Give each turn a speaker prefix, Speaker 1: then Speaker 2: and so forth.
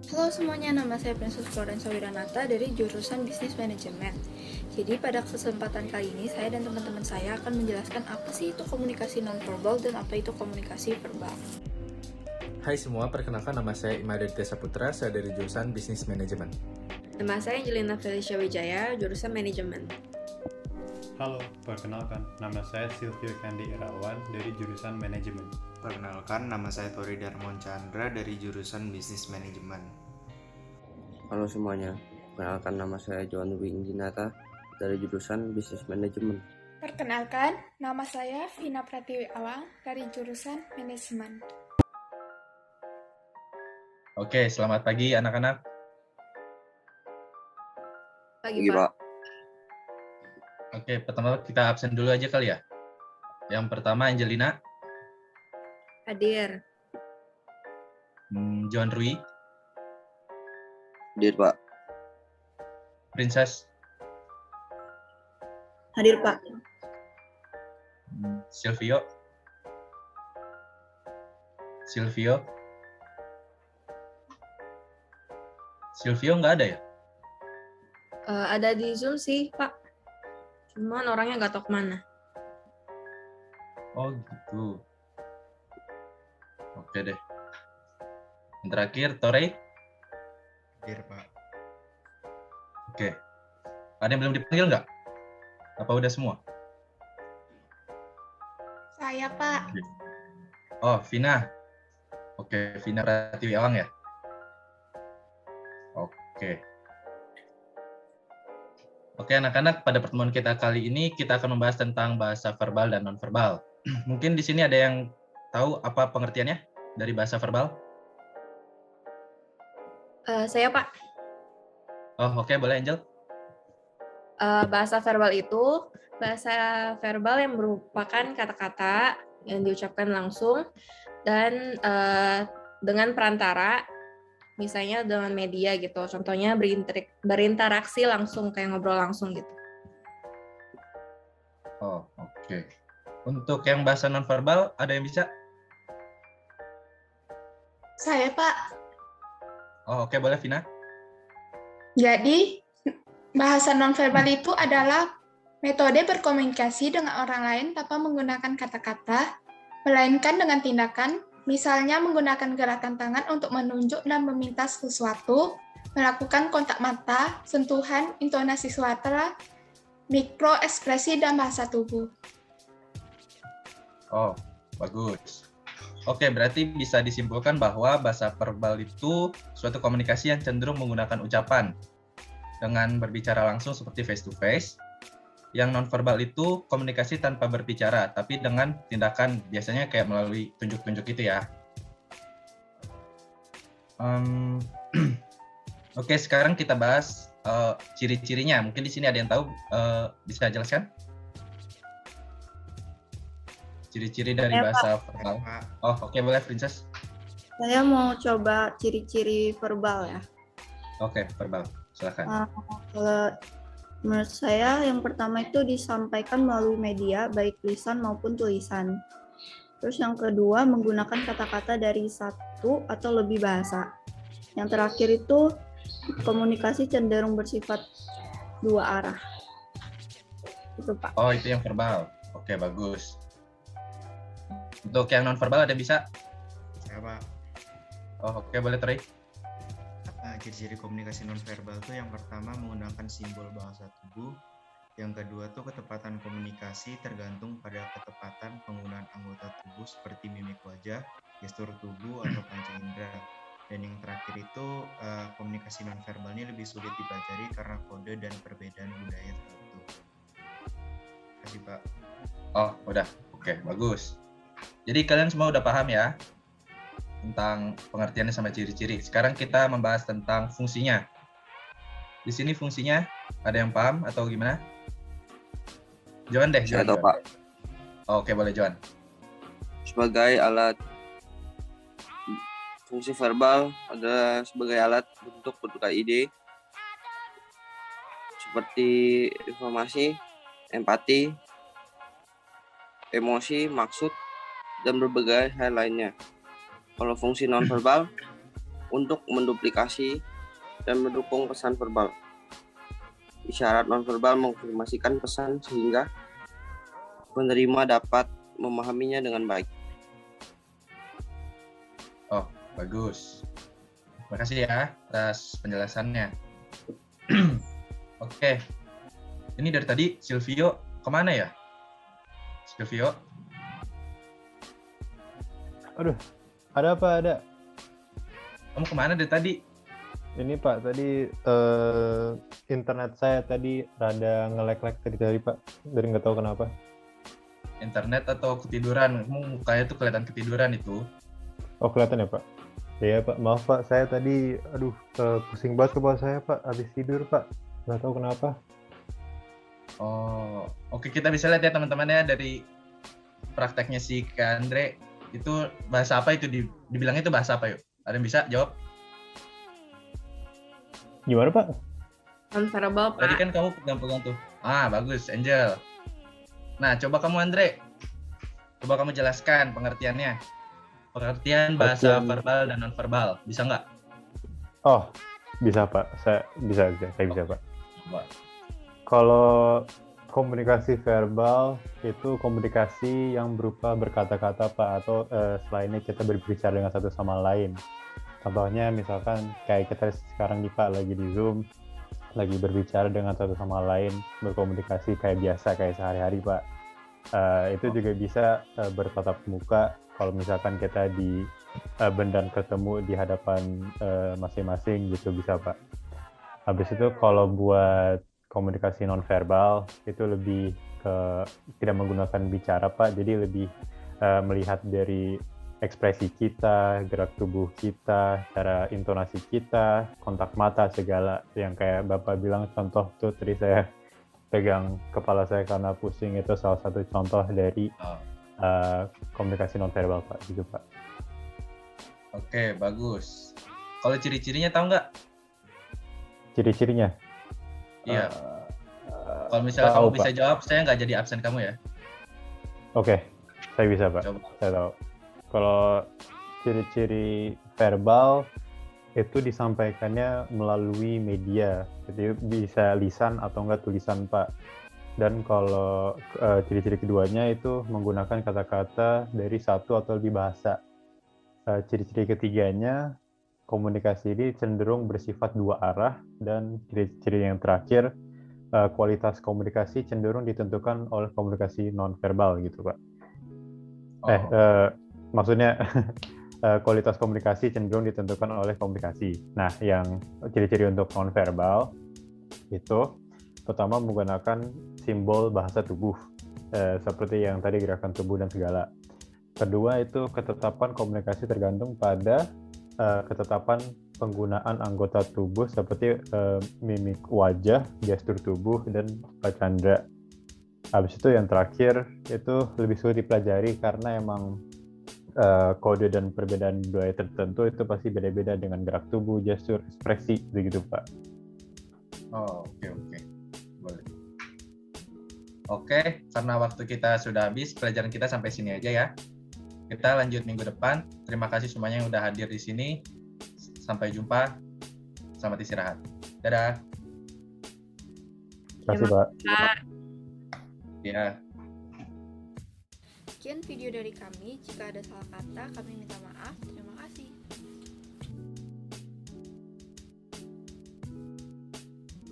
Speaker 1: Halo semuanya, nama saya Princess Florensa Wiranata dari jurusan Bisnis Manajemen. Jadi pada kesempatan kali ini saya dan teman-teman saya akan menjelaskan apa sih itu komunikasi nonverbal dan apa itu komunikasi verbal.
Speaker 2: Hai semua, perkenalkan nama saya Imaditya Saputra, saya dari jurusan Bisnis Manajemen.
Speaker 3: Nama saya Angelina Felicia Wijaya, jurusan Manajemen.
Speaker 4: Halo, perkenalkan, nama saya Silvio Kandi Irawan dari jurusan Manajemen.
Speaker 5: Perkenalkan, nama saya Tori Darmon Chandra dari jurusan Bisnis Manajemen.
Speaker 6: Halo semuanya, perkenalkan nama saya Johan Dwi Injinata dari jurusan Bisnis Manajemen.
Speaker 7: Perkenalkan, nama saya Vina Pratiwi Awang dari jurusan Manajemen.
Speaker 2: Oke, selamat pagi anak-anak.
Speaker 3: Pagi,
Speaker 6: Iya, Pak.
Speaker 2: Oke, pertama kita absen dulu aja kali ya. Yang pertama Angelina,
Speaker 3: Hadir.
Speaker 2: Johan Rui,
Speaker 6: Hadir, Pak.
Speaker 2: Princess,
Speaker 1: Hadir Pak.
Speaker 2: Silvio, Silvio nggak ada ya?
Speaker 3: Ada di Zoom sih, Pak. Cuman orangnya nggak tahu kemana.
Speaker 2: Oh gitu. Oke deh. Yang terakhir Tore.
Speaker 5: Hadir, Pak.
Speaker 2: Oke. Ada yang belum dipanggil nggak? Apa udah semua?
Speaker 7: Saya, Pak.
Speaker 2: Oh, Vina. Oke, Vina Pratiwi Awang ya? Oke. Oke, anak-anak, pada pertemuan kita kali ini kita akan membahas tentang bahasa verbal dan nonverbal. Mungkin di sini ada yang tahu apa pengertiannya dari bahasa verbal?
Speaker 3: Saya, Pak.
Speaker 2: Oh, oke, boleh Angel.
Speaker 3: Bahasa verbal itu bahasa verbal yang merupakan kata-kata yang diucapkan langsung dan dengan perantara, misalnya dengan media gitu. Contohnya berinteraksi langsung, kayak ngobrol langsung gitu.
Speaker 2: Oh, oke. Untuk yang bahasa nonverbal, ada yang bisa?
Speaker 7: Saya, Pak.
Speaker 2: Oh, oke, boleh Vina.
Speaker 7: Jadi, bahasa nonverbal itu adalah metode berkomunikasi dengan orang lain tanpa menggunakan kata-kata, melainkan dengan tindakan, misalnya menggunakan gerakan tangan untuk menunjuk dan meminta sesuatu, melakukan kontak mata, sentuhan, intonasi suara, mikroekspresi, dan bahasa tubuh.
Speaker 2: Oh, bagus. Oke, berarti bisa disimpulkan bahwa bahasa verbal itu suatu komunikasi yang cenderung menggunakan ucapan dengan berbicara langsung seperti face to face. Yang nonverbal itu komunikasi tanpa berbicara, tapi dengan tindakan, biasanya kayak melalui tunjuk-tunjuk itu ya. Oke, sekarang kita bahas ciri-cirinya. Mungkin di sini ada yang tahu, bisa jelaskan? Ciri-ciri dari bahasa verbal. Oh, oke, boleh Princess.
Speaker 1: Saya mau coba ciri-ciri verbal ya.
Speaker 2: Oke, verbal. Silakan.
Speaker 1: Kalau menurut saya yang pertama itu disampaikan melalui media, baik lisan maupun tulisan. Terus yang kedua menggunakan kata-kata dari satu atau lebih bahasa. Yang terakhir itu komunikasi cenderung bersifat dua arah. Itu Pak.
Speaker 2: Oh, itu yang verbal. Oke, bagus. Untuk yang non-verbal ada bisa?
Speaker 5: Saya, Pak.
Speaker 2: Oh, oke, boleh Troy.
Speaker 5: Ciri-ciri komunikasi nonverbal itu yang pertama menggunakan simbol bahasa tubuh, yang kedua tuh ketepatan komunikasi tergantung pada ketepatan penggunaan anggota tubuh seperti mimik wajah, gestur tubuh, atau panca indera. Dan yang terakhir itu komunikasi nonverbal ini lebih sulit dipelajari karena kode dan perbedaan budaya tertentu. Terima kasih, Pak.
Speaker 2: Oh, udah. Oke, bagus. Jadi kalian semua udah paham ya tentang pengertiannya sama ciri-ciri. Sekarang kita membahas tentang fungsinya. Di sini fungsinya ada yang paham atau gimana? Johan deh.
Speaker 6: Saya tahu, Pak.
Speaker 2: Oh, oke, boleh Johan.
Speaker 6: Sebagai alat fungsi verbal adalah sebagai alat untuk bertukar ide seperti informasi, empati, emosi, maksud, dan berbagai hal lainnya. Kalau fungsi nonverbal untuk menduplikasi dan mendukung pesan verbal. Isyarat nonverbal mengkonfirmasikan pesan sehingga penerima dapat memahaminya dengan baik.
Speaker 2: Oh, bagus. Terima kasih ya atas penjelasannya. Oke. Ini dari tadi Silvio kemana ya? Silvio?
Speaker 4: Aduh, ada apa? Ada.
Speaker 2: Kamu kemana dari tadi?
Speaker 4: Ini Pak, tadi internet saya tadi rada nge-lag tadi Pak. Dari nggak tahu kenapa.
Speaker 2: Internet atau ketiduran? Kamu mukanya tuh kelihatan ketiduran itu.
Speaker 4: Oh, kelihatan ya Pak? Iya Pak, maaf Pak. Saya tadi, pusing banget kepala saya Pak. Habis tidur Pak. Nggak tahu kenapa.
Speaker 2: Oh, oke, kita bisa lihat ya teman-teman ya dari prakteknya si Kak Andre. Itu bahasa apa itu? Dibilangnya itu bahasa apa yuk? Ada yang bisa jawab?
Speaker 4: Gimana Pak?
Speaker 3: Nonverbal,
Speaker 2: Tadi
Speaker 3: Pak.
Speaker 2: kan kamu pegang-pegang tuh. Ah, bagus, Angel. Nah, coba kamu Andre. Coba kamu jelaskan pengertiannya. Pengertian bahasa verbal dan nonverbal. Bisa nggak?
Speaker 4: Oh, bisa Pak. Saya bisa Pak.
Speaker 2: Coba.
Speaker 4: Kalau komunikasi verbal itu komunikasi yang berupa berkata-kata Pak, atau selainnya kita berbicara dengan satu sama lain. Contohnya misalkan kayak kita sekarang nih Pak lagi di Zoom, lagi berbicara dengan satu sama lain, berkomunikasi kayak biasa, kayak sehari-hari Pak. Itu juga bisa bertatap muka kalau misalkan kita di beneran ketemu di hadapan masing-masing gitu bisa Pak. Habis itu kalau buat komunikasi nonverbal itu lebih ke tidak menggunakan bicara Pak, jadi lebih melihat dari ekspresi kita, gerak tubuh kita, cara intonasi kita, kontak mata, segala yang kayak Bapak bilang contoh tuh tadi saya pegang kepala saya karena pusing, itu salah satu contoh dari komunikasi nonverbal Pak, gitu Pak.
Speaker 2: Oke, bagus. Kalau ciri-cirinya tahu nggak?
Speaker 4: Ciri-cirinya?
Speaker 2: Iya. Kalau misalnya
Speaker 4: tahu,
Speaker 2: kamu bisa
Speaker 4: Pak.
Speaker 2: jawab, saya nggak jadi absen kamu ya.
Speaker 4: Oke, saya bisa Pak.
Speaker 2: Coba.
Speaker 4: Saya tahu. Kalau ciri-ciri verbal itu disampaikannya melalui media, jadi bisa lisan atau enggak tulisan Pak. Dan kalau ciri-ciri keduanya itu menggunakan kata-kata dari satu atau lebih bahasa. Ciri-ciri ketiganya, komunikasi ini cenderung bersifat dua arah, dan ciri-ciri yang terakhir, kualitas komunikasi cenderung ditentukan oleh komunikasi nonverbal gitu Pak. Maksudnya kualitas komunikasi cenderung ditentukan oleh komunikasi. Nah, yang ciri-ciri untuk nonverbal itu pertama menggunakan simbol bahasa tubuh, seperti yang tadi gerakan tubuh dan segala. Kedua itu ketetapan komunikasi tergantung pada ketetapan penggunaan anggota tubuh seperti mimik wajah, gestur tubuh, dan candra. Habis itu yang terakhir itu lebih sulit dipelajari karena emang kode dan perbedaan budaya tertentu itu pasti beda-beda dengan gerak tubuh, gestur, ekspresi, begitu Pak.
Speaker 2: Oh, oke. Boleh. Oke, karena waktu kita sudah habis, pelajaran kita sampai sini aja ya. Kita lanjut minggu depan. Terima kasih semuanya yang udah hadir di sini. Sampai jumpa. Selamat istirahat. Dadah.
Speaker 4: Terima kasih Pak.
Speaker 3: Pak.
Speaker 2: Ya.
Speaker 1: Sekian video dari kami. Jika ada salah kata, kami minta maaf.